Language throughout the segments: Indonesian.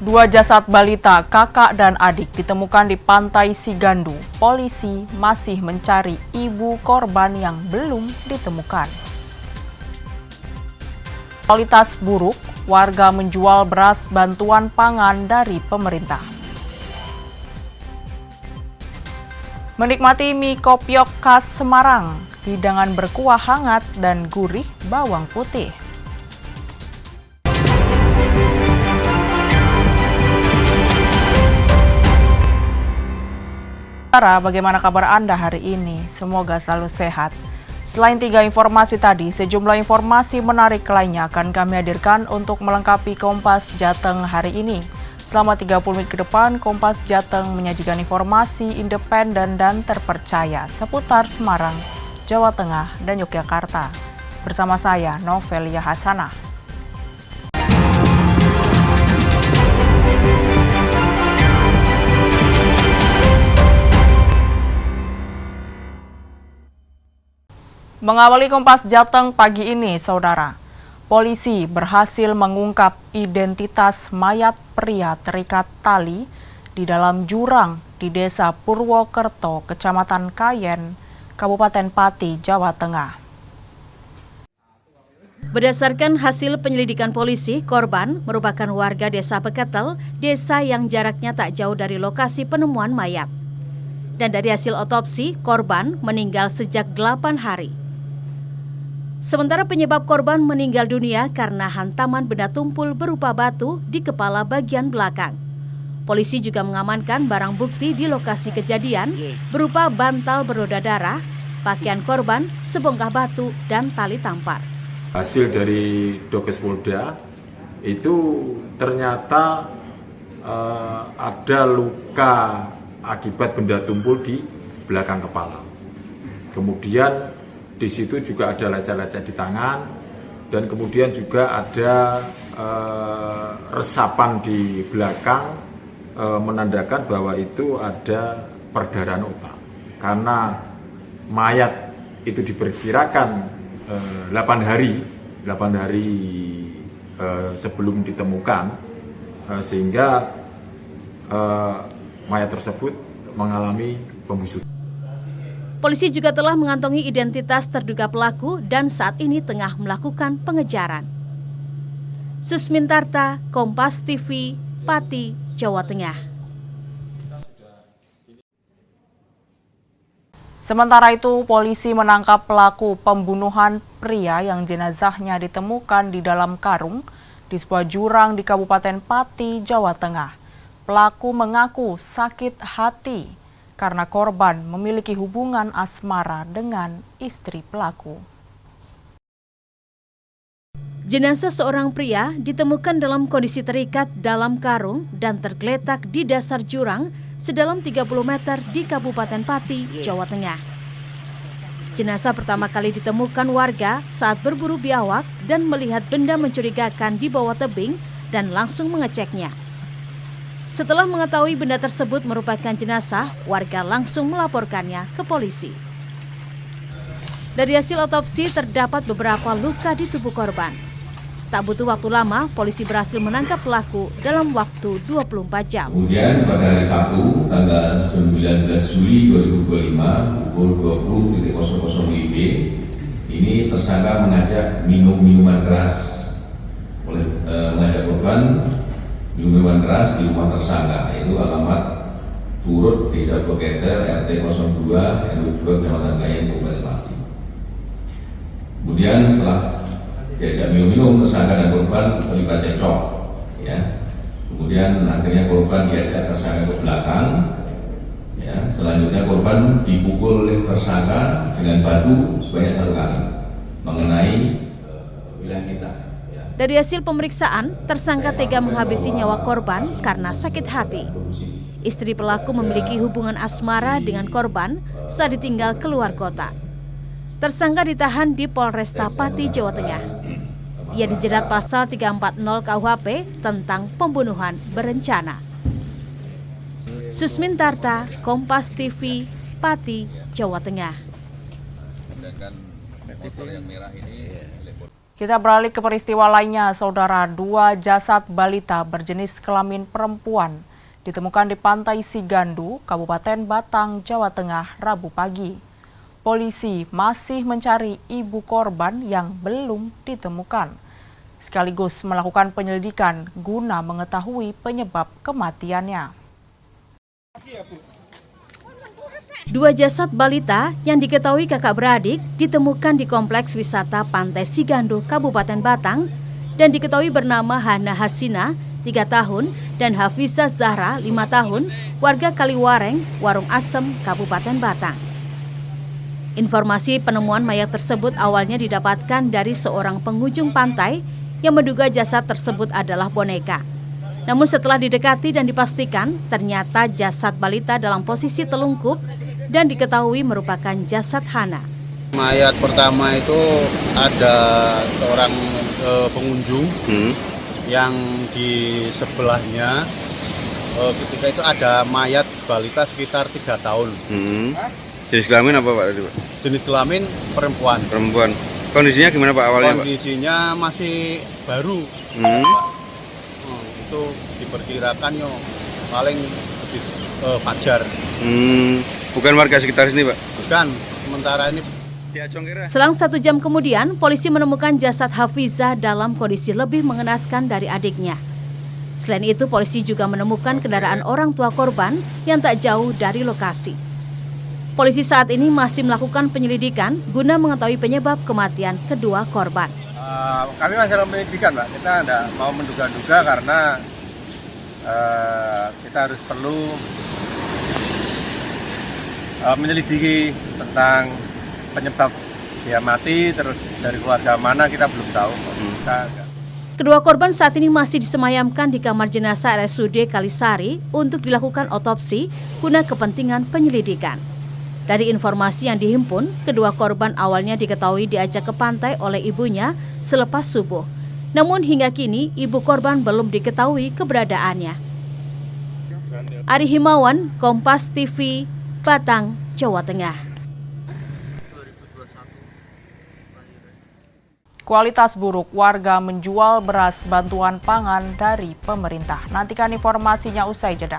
Dua jasad balita, kakak dan adik ditemukan di Pantai Sigandu. Polisi masih mencari ibu korban yang belum ditemukan. Kualitas buruk, warga menjual beras bantuan pangan dari pemerintah. Menikmati mie kopiok khas Semarang, hidangan berkuah hangat dan gurih bawang putih. Bagaimana kabar Anda hari ini? Semoga selalu sehat. Selain 3 informasi tadi, sejumlah informasi menarik lainnya akan kami hadirkan untuk melengkapi Kompas Jateng hari ini. Selama 30 menit ke depan, Kompas Jateng menyajikan informasi independen dan terpercaya seputar Semarang, Jawa Tengah, dan Yogyakarta. Bersama saya, Novelia Hasanah. Mengawali Kompas Jateng pagi ini, saudara, polisi berhasil mengungkap identitas mayat pria terikat tali di dalam jurang di Desa Purwokerto, Kecamatan Kayen, Kabupaten Pati, Jawa Tengah. Berdasarkan hasil penyelidikan polisi, korban merupakan warga Desa Beketel, desa yang jaraknya tak jauh dari lokasi penemuan mayat. Dan dari hasil otopsi, korban meninggal sejak 8 hari. Sementara penyebab korban meninggal dunia karena hantaman benda tumpul berupa batu di kepala bagian belakang. Polisi juga mengamankan barang bukti di lokasi kejadian berupa bantal bernoda darah, pakaian korban, sebongkah batu, dan tali tampar. Hasil dari Dokes Polda itu ternyata ada luka akibat benda tumpul di belakang kepala. Kemudian di situ juga ada lecet-lecet di tangan, dan kemudian juga ada resapan di belakang menandakan bahwa itu ada perdarahan otak. Karena mayat itu diperkirakan 8 hari sebelum ditemukan, sehingga mayat tersebut mengalami pembusukan. Polisi juga telah mengantongi identitas terduga pelaku dan saat ini tengah melakukan pengejaran. Susmintarta, Kompas TV, Pati, Jawa Tengah. Sementara itu, polisi menangkap pelaku pembunuhan pria yang jenazahnya ditemukan di dalam karung di sebuah jurang di Kabupaten Pati, Jawa Tengah. Pelaku mengaku sakit hati karena korban memiliki hubungan asmara dengan istri pelaku. Jenazah seorang pria ditemukan dalam kondisi terikat dalam karung dan tergeletak di dasar jurang sedalam 30 meter di Kabupaten Pati, Jawa Tengah. Jenazah pertama kali ditemukan warga saat berburu biawak dan melihat benda mencurigakan di bawah tebing dan langsung mengeceknya. Setelah mengetahui benda tersebut merupakan jenazah, warga langsung melaporkannya ke polisi. Dari hasil otopsi terdapat beberapa luka di tubuh korban. Tak butuh waktu lama, polisi berhasil menangkap pelaku dalam waktu 24 jam. Kemudian pada hari Sabtu, tanggal 19 Juli 2025, pukul 20.00 WIB, ini tersangka mengajak minuman keras mengajak korban minuman keras di rumah tersangka, yaitu alamat Turut Desa Beketel, RT 02 RW 2 Kecamatan Kayen, Kabupaten Pati. Kemudian setelah diajak minum-minum, tersangka dan korban terlibat cekcok, ya. Kemudian akhirnya korban diajak tersangka ke belakang, ya. Selanjutnya korban dipukul oleh tersangka dengan batu sebanyak 1 kali mengenai wilayah kita. Dari hasil pemeriksaan, tersangka tega menghabisi nyawa korban karena sakit hati. Istri pelaku memiliki hubungan asmara dengan korban saat ditinggal keluar kota. Tersangka ditahan di Polresta Pati, Jawa Tengah. Ia dijerat pasal 340 KUHP tentang pembunuhan berencana. Susmintarta, Kompas TV, Pati, Jawa Tengah. Kita beralih ke peristiwa lainnya, saudara. 2 jasad balita berjenis kelamin perempuan ditemukan di Pantai Sigandu, Kabupaten Batang, Jawa Tengah, Rabu pagi. Polisi masih mencari ibu korban yang belum ditemukan, sekaligus melakukan penyelidikan guna mengetahui penyebab kematiannya. 2 jasad balita yang diketahui kakak beradik ditemukan di Kompleks Wisata Pantai Sigandu, Kabupaten Batang, dan diketahui bernama Hana Hasina, 3 tahun, dan Hafiza Zahra, 5 tahun, warga Kaliwareng, Warung Asem, Kabupaten Batang. Informasi penemuan mayat tersebut awalnya didapatkan dari seorang pengunjung pantai yang menduga jasad tersebut adalah boneka. Namun setelah didekati dan dipastikan, ternyata jasad balita dalam posisi telungkup dan diketahui merupakan jasad Hana. Mayat pertama itu ada seorang pengunjung yang di sebelahnya ketika itu ada mayat balita sekitar 3 tahun. Jenis kelamin apa Pak? Jenis kelamin perempuan. Perempuan. Kondisinya gimana Pak awalnya Pak? Kondisinya masih baru. Itu diperkirakan paling habis fajar. Bukan warga sekitar sini Pak? Bukan, sementara ini. Selang 1 jam kemudian, polisi menemukan jasad Hafiza dalam kondisi lebih mengenaskan dari adiknya. Selain itu, polisi juga menemukan kendaraan orang tua korban yang tak jauh dari lokasi. Polisi saat ini masih melakukan penyelidikan guna mengetahui penyebab kematian kedua korban. Kami masih dalam penyelidikan, Pak. Kita tidak mau menduga-duga karena kita harus perlu menyelidiki tentang penyebab dia mati, terus dari keluarga mana kita belum tahu. Kedua korban saat ini masih disemayamkan di kamar jenazah RSUD Kalisari untuk dilakukan otopsi guna kepentingan penyelidikan. Dari informasi yang dihimpun, kedua korban awalnya diketahui diajak ke pantai oleh ibunya selepas subuh. Namun hingga kini ibu korban belum diketahui keberadaannya. Ari Himawan, Kompas TV, Batang, Jawa Tengah. Kualitas buruk, warga menjual beras bantuan pangan dari pemerintah. Nantikan informasinya usai jeda.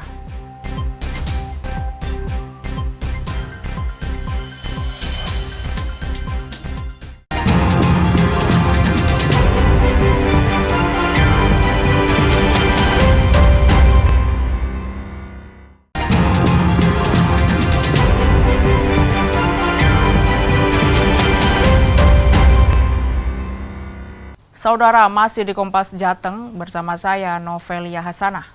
Saudara, masih di Kompas Jateng bersama saya Novelia Hasanah.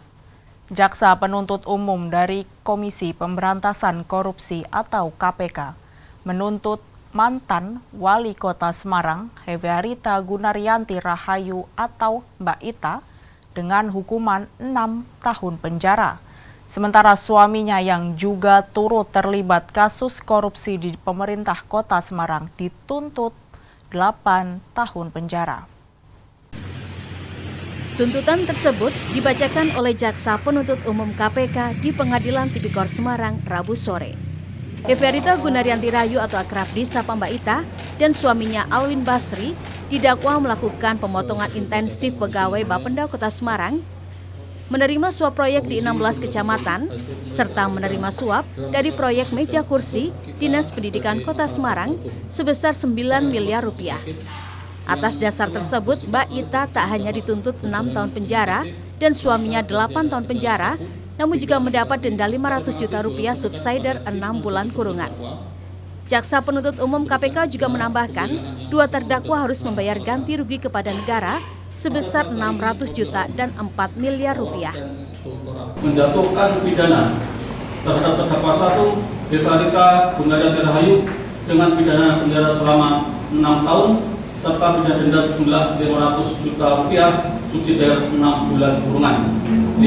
Jaksa Penuntut Umum dari Komisi Pemberantasan Korupsi atau KPK menuntut mantan Wali Kota Semarang Heviarita Gunaryanti Rahayu atau Mbak Ita dengan hukuman 6 tahun penjara. Sementara suaminya yang juga turut terlibat kasus korupsi di pemerintah Kota Semarang dituntut 8 tahun penjara. Tuntutan tersebut dibacakan oleh Jaksa Penuntut Umum KPK di Pengadilan Tipikor Semarang Rabu sore. Heviarita Gunaryanti Rahayu atau akrab disapa Mbak Ita dan suaminya Alwin Basri didakwa melakukan pemotongan intensif pegawai Bapenda Kota Semarang, menerima suap proyek di 16 kecamatan, serta menerima suap dari proyek meja kursi Dinas Pendidikan Kota Semarang sebesar 9 miliar rupiah. Atas dasar tersebut, Mbak Ita tak hanya dituntut 6 tahun penjara dan suaminya 8 tahun penjara, namun juga mendapat denda 500 juta rupiah subsidiar 6 bulan kurungan. Jaksa Penuntut Umum KPK juga menambahkan, 2 terdakwa harus membayar ganti rugi kepada negara sebesar 600 juta dan 4 miliar rupiah. Menjatuhkan pidana terhadap terdakwa 1, Heviarita Gunaryanti Rahayu dengan pidana penjara selama 6 tahun serta pidana denda sejumlah 500 juta rupiah subsidiar 6 bulan kurungan. 5.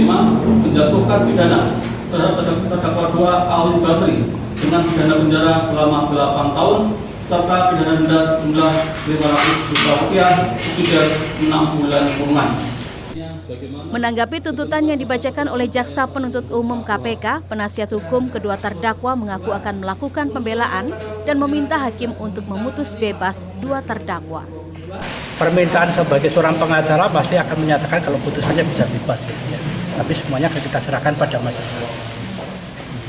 Menjatuhkan pidana terhadap terdakwa 2 Alwin Basri dengan pidana penjara selama 8 tahun serta pidana denda sejumlah 500 juta rupiah subsidiar 6 bulan kurungan. Menanggapi tuntutan yang dibacakan oleh Jaksa Penuntut Umum KPK, penasihat hukum kedua terdakwa mengaku akan melakukan pembelaan dan meminta hakim untuk memutus bebas 2 terdakwa. permintaan sebagai seorang pengacara pasti akan menyatakan kalau putusannya bisa bebas gitu ya. Tapi semuanya akan kita serahkan pada majelis.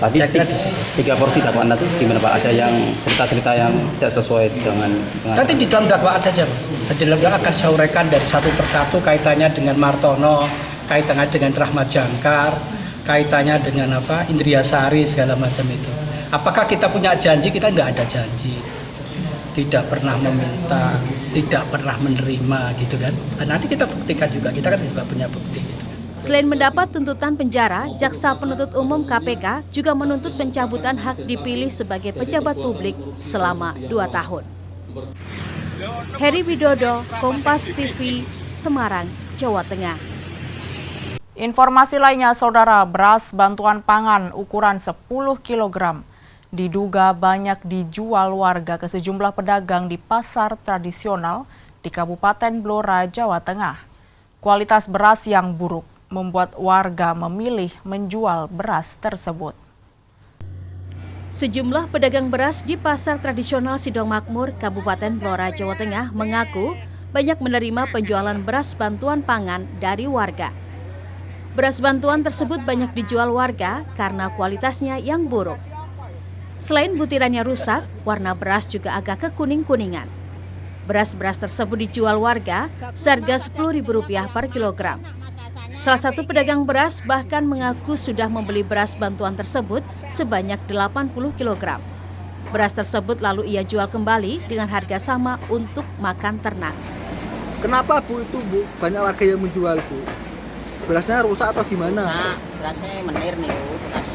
Tadi 3 porsi dakwaan itu gimana Pak? Ada yang cerita-cerita yang tidak sesuai dengan Nanti di dalam dakwaan saja Mas. Di dalam dakwaan akan saya uraikan dari satu persatu kaitannya dengan Martono, kaitannya dengan Rahmat Jangkar, kaitannya dengan Indriasari segala macam itu. Apakah kita punya janji? Kita nggak ada janji. Tidak pernah meminta, tidak pernah menerima gitu kan. Nanti kita buktikan juga, kita kan juga punya bukti gitu. Selain mendapat tuntutan penjara, Jaksa Penuntut Umum KPK juga menuntut pencabutan hak dipilih sebagai pejabat publik selama 2 tahun. Heri Widodo, Kompas TV, Semarang, Jawa Tengah. Informasi lainnya, Saudara, beras bantuan pangan ukuran 10 kg diduga banyak dijual warga ke sejumlah pedagang di pasar tradisional di Kabupaten Blora, Jawa Tengah. Kualitas beras yang buruk membuat warga memilih menjual beras tersebut. Sejumlah pedagang beras di pasar tradisional Sidong Makmur, Kabupaten Blora, Jawa Tengah mengaku banyak menerima penjualan beras bantuan pangan dari warga. Beras bantuan tersebut banyak dijual warga karena kualitasnya yang buruk. Selain butirannya rusak, warna beras juga agak kekuning-kuningan. Beras-beras tersebut dijual warga seharga Rp10.000 per kilogram. Salah satu pedagang beras bahkan mengaku sudah membeli beras bantuan tersebut sebanyak 80 kg. Beras tersebut lalu ia jual kembali dengan harga sama untuk makan ternak. Kenapa Bu itu Bu? Banyak warga yang menjual Bu. Berasnya rusak atau gimana? Rusak, berasnya menir nih Bu, beras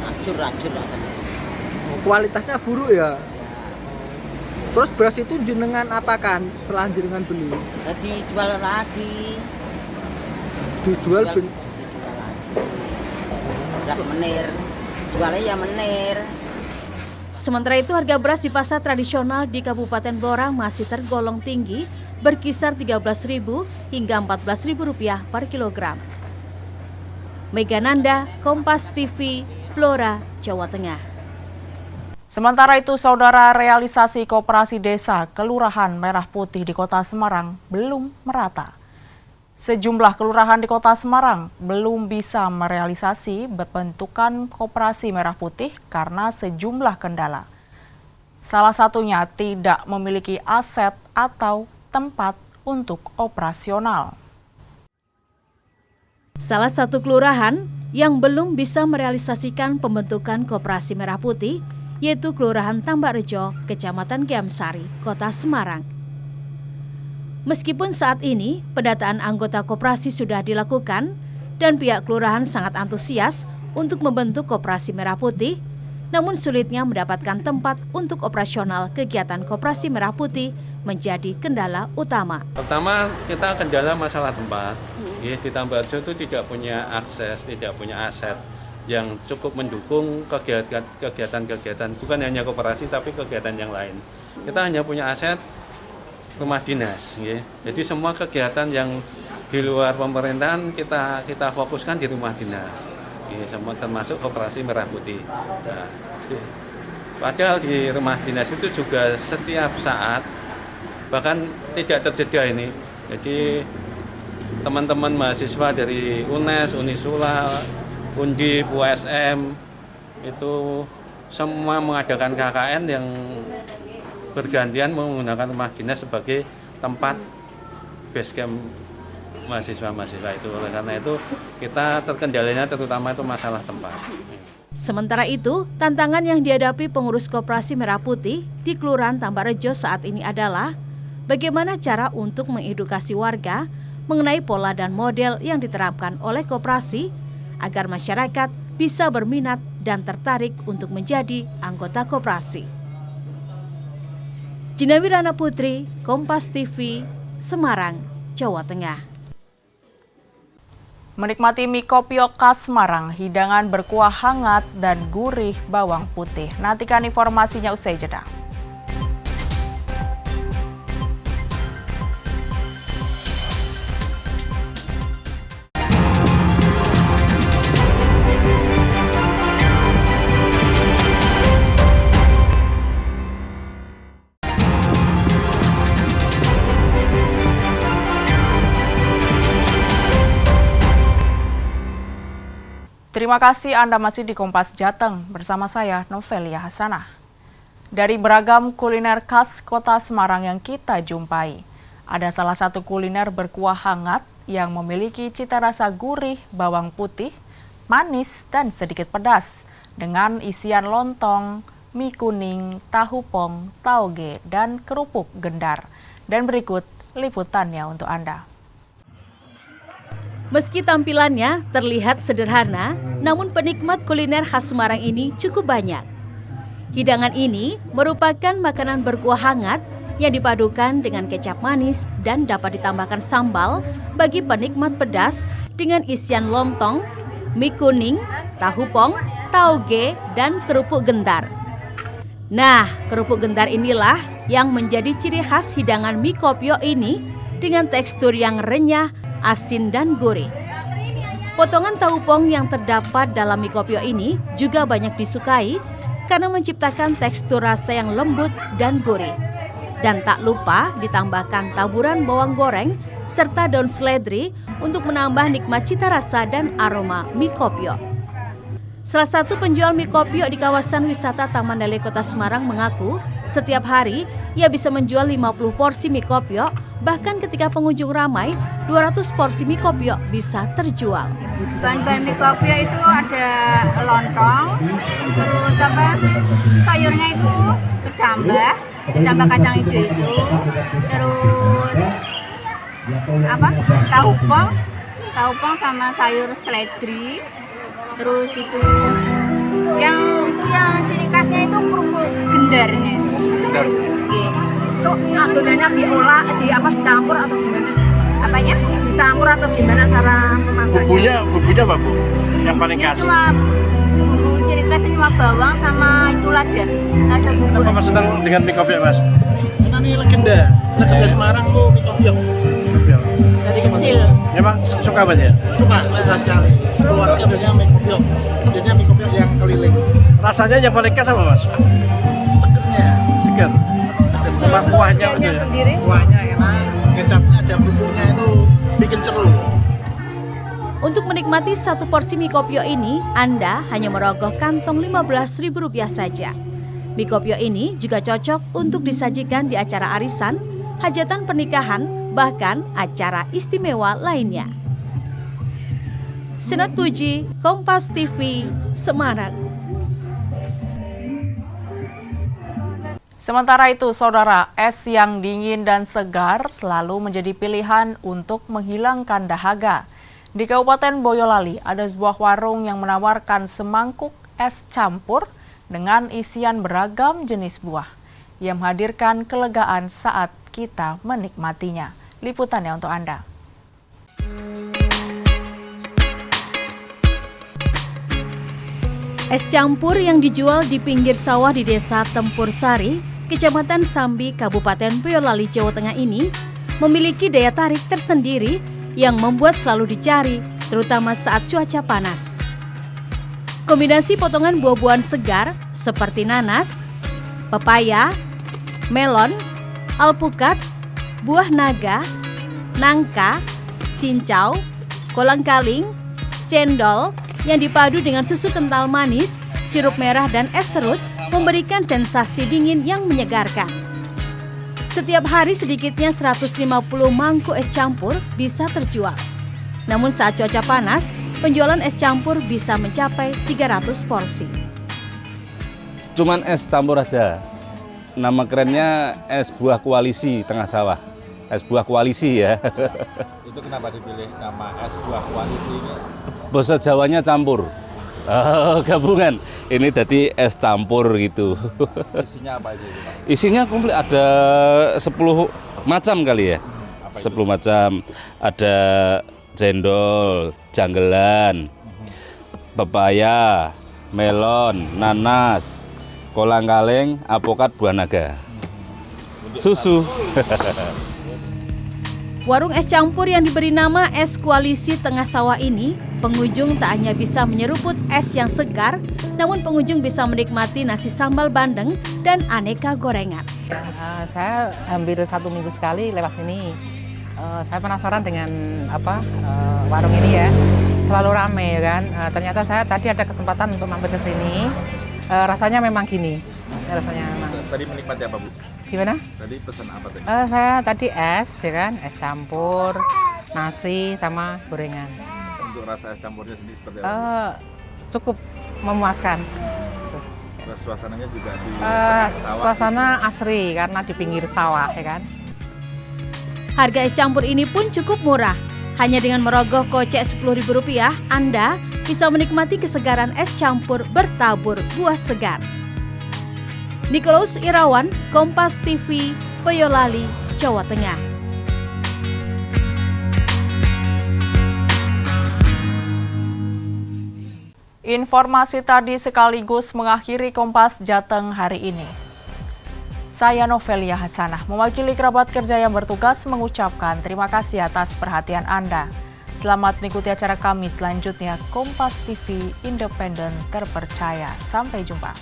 hancur lah. Kualitasnya buruk ya? Terus beras itu jenengan apakan setelah jenengan beli? Jadi jual lagi. Dijual lagi. Beras menir, jualnya ya menir. Sementara itu harga beras di pasar tradisional di Kabupaten Blora masih tergolong tinggi, berkisar Rp13.000 hingga Rp14.000 per kilogram. Mega Nanda, Kompas TV, Blora, Jawa Tengah. Sementara itu, Saudara, realisasi koperasi desa Kelurahan Merah Putih di Kota Semarang belum merata. Sejumlah kelurahan di Kota Semarang belum bisa merealisasi bentukan koperasi Merah Putih karena sejumlah kendala. Salah satunya tidak memiliki aset atau tempat untuk operasional. Salah satu kelurahan yang belum bisa merealisasikan pembentukan koperasi Merah Putih yaitu Kelurahan Tambakrejo, Kecamatan Kiamsari, Kota Semarang. Meskipun saat ini pendataan anggota koperasi sudah dilakukan dan pihak kelurahan sangat antusias untuk membentuk koperasi Merah Putih, namun sulitnya mendapatkan tempat untuk operasional kegiatan koperasi Merah Putih menjadi kendala utama. Pertama, kita kendala masalah tempat. Di Tambakrejo itu tidak punya akses, tidak punya aset yang cukup mendukung kegiatan-kegiatan, bukan hanya koperasi tapi kegiatan yang lain. Kita hanya punya aset rumah dinas, ya. Jadi semua kegiatan yang di luar pemerintahan kita fokuskan di rumah dinas, ini semua termasuk koperasi Merah Putih. Nah, padahal di rumah dinas itu juga setiap saat bahkan tidak tersedia ini. Jadi teman-teman mahasiswa dari UNES, Unisula, Undip, USM itu semua mengadakan KKN yang bergantian menggunakan rumah dinas sebagai tempat base camp mahasiswa-mahasiswa itu. Oleh karena itu kita terkendalanya terutama itu masalah tempat. Sementara itu, tantangan yang dihadapi pengurus koperasi Merah Putih di Kelurahan Tambakrejo saat ini adalah bagaimana cara untuk mengedukasi warga mengenai pola dan model yang diterapkan oleh koperasi agar masyarakat bisa berminat dan tertarik untuk menjadi anggota koperasi. Gina Wirana Putri, Kompas TV, Semarang, Jawa Tengah. Menikmati mie kopiok khas Semarang, hidangan berkuah hangat dan gurih bawang putih. Nantikan informasinya usai jeda. Terima kasih Anda masih di Kompas Jateng bersama saya Novelia Hasanah. Dari beragam kuliner khas kota Semarang yang kita jumpai, ada salah satu kuliner berkuah hangat yang memiliki cita rasa gurih, bawang putih, manis, dan sedikit pedas dengan isian lontong, mie kuning, tahu pong, tauge, dan kerupuk gendar. Dan berikut liputannya untuk Anda. Meski tampilannya terlihat sederhana, namun penikmat kuliner khas Semarang ini cukup banyak. Hidangan ini merupakan makanan berkuah hangat yang dipadukan dengan kecap manis dan dapat ditambahkan sambal bagi penikmat pedas dengan isian lontong, mie kuning, tahu pong, tauge, dan kerupuk gentar. Nah, kerupuk gentar inilah yang menjadi ciri khas hidangan mie kopio ini dengan tekstur yang renyah, asin, dan gurih. Potongan tahu pong yang terdapat dalam mie kopio ini juga banyak disukai karena menciptakan tekstur rasa yang lembut dan gurih. Dan tak lupa ditambahkan taburan bawang goreng serta daun seledri untuk menambah nikmat cita rasa dan aroma mie kopio. Salah satu penjual mie kopio di kawasan wisata Taman Dale Kota Semarang mengaku setiap hari ia bisa menjual 50 porsi mie kopio, bahkan ketika pengunjung ramai 200 porsi mie kopio bisa terjual. Bahan-bahan mie kopio itu ada lontong, terus sayurnya itu kecambah kacang hijau itu, terus tahu pong sama sayur seledri, terus itu yang ciri khasnya itu kerupuk gendarnya itu. Itu adonannya diolah, dicampur atau gimana? Apanya? Dicampur atau gimana cara masaknya? Bumbunya apa, Bu? Yang paling khas? Cuma bumbu ciri khasnya cuma bawang sama itu lada bumbu. Apa Mas senang dengan mie kopio, Mas? Ini legenda Semarang tuh mie kopio. Dari kecil. Emang suka Mas ya? Suka sekali. Keluarga biasanya mie kopio. Biasanya mie kopio yang keliling. Rasanya yang paling khas apa, Mas? Seger. Sama kuahnya itu ya? Kuahnya enak, kecapnya ada bumbunya itu bikin seru. Untuk menikmati satu porsi mie kopio ini, Anda hanya merogoh kantong Rp15.000 saja. Mie kopio ini juga cocok untuk disajikan di acara arisan, hajatan pernikahan, bahkan acara istimewa lainnya. Senat Puji, Kompas TV, Semarang. Sementara itu, saudara, es yang dingin dan segar selalu menjadi pilihan untuk menghilangkan dahaga. Di Kabupaten Boyolali, ada sebuah warung yang menawarkan semangkuk es campur dengan isian beragam jenis buah yang menghadirkan kelegaan saat kita menikmatinya. Liputannya untuk Anda. Es campur yang dijual di pinggir sawah di Desa Tempur Sari, Kecamatan Sambi, Kabupaten Boyolali, Jawa Tengah ini memiliki daya tarik tersendiri yang membuat selalu dicari, terutama saat cuaca panas. Kombinasi potongan buah-buahan segar seperti nanas, pepaya, melon, alpukat, buah naga, nangka, cincau, kolang-kaling, cendol yang dipadu dengan susu kental manis, sirup merah, dan es serut memberikan sensasi dingin yang menyegarkan. Setiap hari sedikitnya 150 mangkuk es campur bisa terjual. Namun saat cuaca panas, penjualan es campur bisa mencapai 300 porsi. Cuman es campur aja. Nama kerennya es buah koalisi tengah sawah. Es buah koalisi ya. Itu kenapa dipilih nama es buah koalisi ini? Bahasa Jawanya campur. Oh, gabungan. Ini jadi es campur gitu. Isinya apa aja itu, Pak? Isinya komplit, ada 10 macam kali ya. 10 macam. Ada cendol, janggelan, pepaya, melon, nanas, kolang-kaling, alpukat, buah naga. Susu. Warung es campur yang diberi nama Es Koalisi Tengah Sawah ini, pengunjung tak hanya bisa menyeruput es yang segar, namun pengunjung bisa menikmati nasi sambal bandeng dan aneka gorengan. Saya hampir 1 minggu sekali lewat sini. Saya penasaran dengan warung ini ya. selalu rame ya kan. Ternyata saya tadi ada kesempatan untuk mampir ke sini. Rasanya memang gini. Rasanya memang. Tadi menikmati apa, Bu? Gimana? Tadi pesan apa tadi? Saya tadi es ya kan, es campur, nasi sama gorengan. Untuk rasa es campurnya sendiri seperti apa? Cukup memuaskan. Terus suasananya juga di sawah. Suasana asri karena di pinggir sawah ya kan. Harga es campur ini pun cukup murah. Hanya dengan merogoh kocek Rp10.000, Anda bisa menikmati kesegaran es campur bertabur buah segar. Nikolaus Irawan, Kompas TV, Boyolali, Jawa Tengah. Informasi tadi sekaligus mengakhiri Kompas Jateng hari ini. Saya Novelia Hasanah, mewakili kerabat kerja yang bertugas mengucapkan terima kasih atas perhatian Anda. Selamat mengikuti acara kami selanjutnya, Kompas TV, independen, terpercaya. Sampai jumpa.